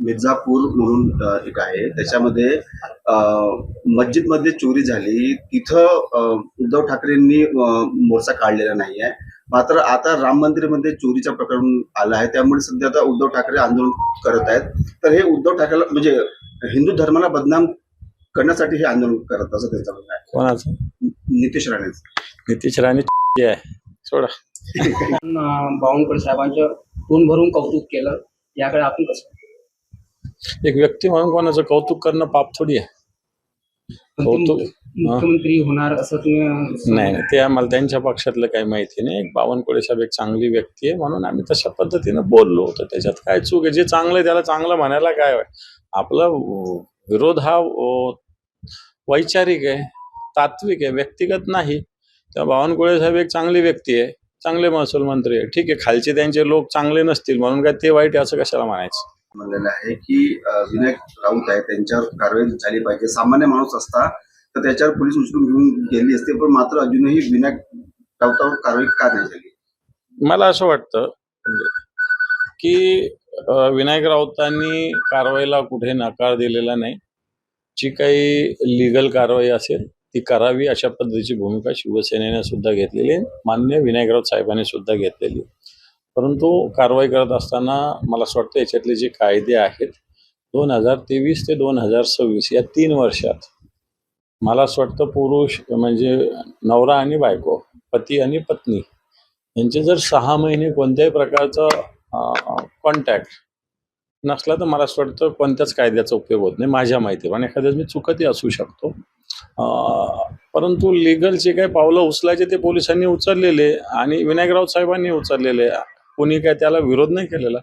मिर्झापूर म्हणून एक आहे त्याच्यामध्ये मस्जिदमध्ये चोरी झाली. तिथं उद्धव ठाकरेंनी मोर्चा काढलेला नाही आहे. मात्र आता राम मंदिरामध्ये चोरीचं प्रकरण आलं आहे, त्यामुळे सध्या आता उद्धव ठाकरे आंदोलन करत आहेत. तर हे उद्धव ठाकरेला म्हणजे हिंदू धर्माला बदनाम करण्यासाठी हे आंदोलन करत असं त्यांचं म्हणणं आहे. कोणाचं? नितेश राणे. नितेश राणे आहे सोडा. बावनकुळे साहेबांचं तोंड भरून कौतुक केलं, याकडे आपण कसं? एक व्यक्ती म्हणून कोणाचं कौतुक करणं पाप थोडी आहे. कौतुक मुख्यमंत्री होणार असं तुम्ही? नाही, ते आम्हाला त्यांच्या पक्षातलं काही माहिती नाही. बावनकुळे साहेब एक चांगली व्यक्ती आहे म्हणून आम्ही तशा पद्धतीनं बोललो. तर त्याच्यात काय चूक आहे? जे चांगलं आहे त्याला चांगलं म्हणायला काय आहे? आपला विरोध हा वैचारिक आहे, तात्विक आहे, व्यक्तिगत नाही. त्या बावनकुळे साहेब एक चांगली व्यक्ती आहे, चांगले महसूल मंत्री आहे. ठीक आहे, खालचे त्यांचे लोक चांगले नसतील म्हणून काय ते वाईट आहे असं कशाला म्हणायचं? म्हणलेलं आहे की विनायक राऊत आहे त्यांच्यावर कारवाई झाली पाहिजे. सामान्य माणूस असता तर त्याच्यावर पोलीस उचलून घेऊन गेली असते, पण मात्र अजूनही विनायक राऊतावर कारवाई का नाही झाली? मला असं वाटतं की विनायक राऊतांनी कारवाईला कुठे नकार दिलेला नाही. जी काही लिगल कारवाई असेल ती करावी अशा पद्धतीची भूमिका शिवसेनेने सुद्धा घेतलेली आहे, माननीय विनायक राऊत साहेबांनी सुद्धा घेतलेली आहे. परंतु कारवाई करत असताना मला असं वाटतं याच्यातले जे कायदे आहेत 2023 ते 2026 या 3 वर्षात मला असं वाटतं पुरुष म्हणजे नवरा आणि बायको, पती आणि पत्नी यांचे जर 6 महिने कोणत्याही प्रकारचा कॉन्टॅक्ट नसला तर मला असं वाटतं कोणत्याच कायद्याचा उपयोग होत नाही माझ्या माहितीवर. आणि एखाद्याच मी चुकतही असू शकतो. परंतु लिगलचे काही पावलं उचलायचे ते पोलिसांनी उचललेले आणि विनायक राऊत साहेबांनी उचललेले. कोणी काय त्याला विरोध नाही केलेला.